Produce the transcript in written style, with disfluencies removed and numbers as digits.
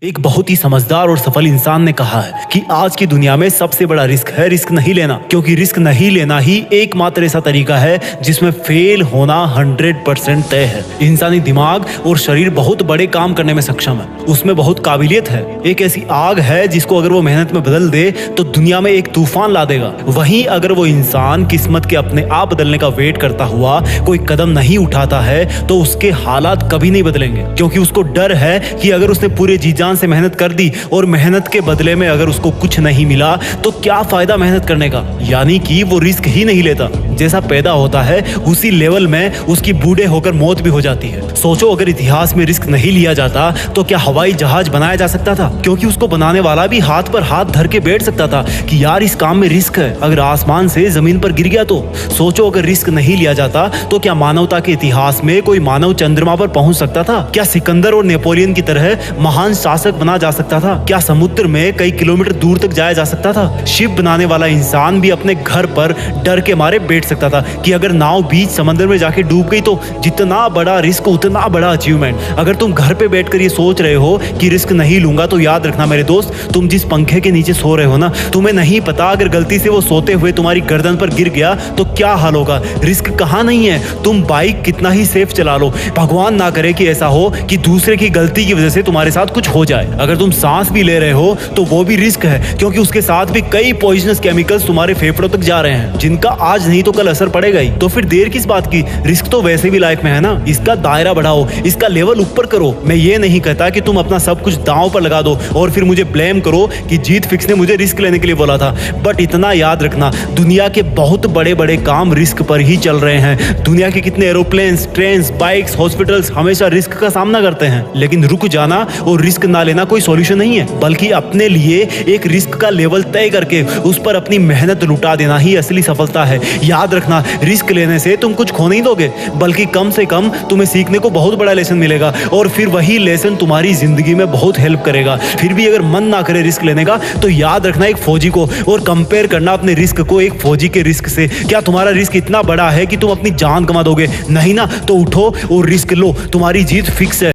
एक बहुत ही समझदार और सफल इंसान ने कहा है कि आज की दुनिया में सबसे बड़ा रिस्क है रिस्क नहीं लेना, क्योंकि रिस्क नहीं लेना ही एकमात्र ऐसा तरीका है जिसमें फेल होना 100% तय है। इंसानी दिमाग और शरीर बहुत बड़े काम करने में सक्षम है, उसमें बहुत काबिलियत है। एक ऐसी आग है जिसको अगर वो मेहनत में बदल दे तो दुनिया में एक तूफान ला देगा। वहीं अगर वो इंसान किस्मत के अपने आप बदलने का वेट करता हुआ कोई कदम नहीं उठाता है तो उसके हालात कभी नहीं बदलेंगे, क्योंकि उसको डर है कि अगर उसने पूरे जी जान से मेहनत कर दी और मेहनत के बदले में अगर उसको कुछ नहीं मिला तो क्या फायदा मेहनत करने का। यानी कि वो रिस्क ही नहीं लेता। जैसा पैदा होता है उसी लेवल में उसकी बूढ़े होकर मौत भी हो जाती है। सोचो, अगर इतिहास में रिस्क नहीं लिया जाता तो क्या हवाई जहाज बनाया जा सकता था? क्योंकि उसको बनाने वाला भी हाथ पर हाथ धर के बैठ सकता था कि यार इस काम में रिस्क है, अगर आसमान से जमीन पर गिर गया तो। सोचो, अगर रिस्क नहीं लिया जाता तो क्या मानवता के इतिहास में कोई मानव चंद्रमा पर पहुंच सकता था? क्या सिकंदर और नेपोलियन की तरह महान शासक बना जा सकता था? क्या समुद्र में कई किलोमीटर दूर तक जाया जा सकता था? शिप बनाने वाला इंसान भी अपने घर पर डर के मारे बैठ सकता था कि अगर नाव बीच समंदर में जाके डूब गई तो जितना बड़ा रिस्क उतना बड़ा अचीवमेंट। अगर तुम घर पे बैठकर ये सोच रहे हो कि रिस्क नहीं लूंगा तो याद रखना मेरे दोस्त, तुम जिस पंखे के नीचे सो रहे हो ना, तुम्हें नहीं पता अगर गलती से वो सोते हुए तुम्हारी गर्दन पर गिर गया तो क्या हाल होगा। रिस्क कहाँ नहीं है, तुम बाइक कितना ही सेफ चला लो, भगवान ना करे कि ऐसा हो कि दूसरे की गलती की वजह से तुम्हारे साथ कुछ हो जाए। अगर तुम सांस भी ले रहे हो तो वो भी रिस्क है, क्योंकि उसके साथ भी कई पॉइजनस केमिकल्स तुम्हारे फेफड़ों तक जा रहे हैं जिनका आज नहीं तो कल असर पड़ेगा ही। तो फिर देर किस बात की, रिस्क तो वैसे भी लाइफ में है ना, इसका दायरा बढ़ाओ, इसका लेवल ऊपर करो। मैं ये नहीं कहता कि तुम अपना सब कुछ दांव पर लगा दो और फिर मुझे ब्लेम करो कि जीत फिक्स ने मुझे रिस्क लेने के लिए बोला था। बट इतना याद रखना, दुनिया के बहुत बड़े बड़े काम रिस्क पर ही चल रहे हैं। दुनिया के कितने एरोप्लेन्स, ट्रेन, बाइक्स, हॉस्पिटल्स हमेशा रिस्क का सामना करते हैं। लेकिन रुक जाना और रिस्क ना लेना कोई सॉल्यूशन नहीं है, बल्कि अपने लिए एक रिस्क का लेवल तय करके उस पर अपनी मेहनत लुटा देना ही असली सफलता है। याद रखना, रिस्क लेने से तुम कुछ खो नहीं दोगे, बल्कि कम से कम तुम्हें सीखने को बहुत बड़ा लेसन मिलेगा और फिर वही लेसन तुम्हारी जिंदगी में बहुत हेल्प करेगा। फिर भी अगर मन ना करे रिस्क लेने का तो याद रखना एक फौजी को और कंपेयर करना अपने रिस्क को एक फौजी के रिस्क से। क्या तुम्हारा रिस्क इतना बड़ा है कि तुम अपनी जान गंवा दोगे? नहीं ना, तो उठो और रिस्क लो, तुम्हारी जीत फिक्स है।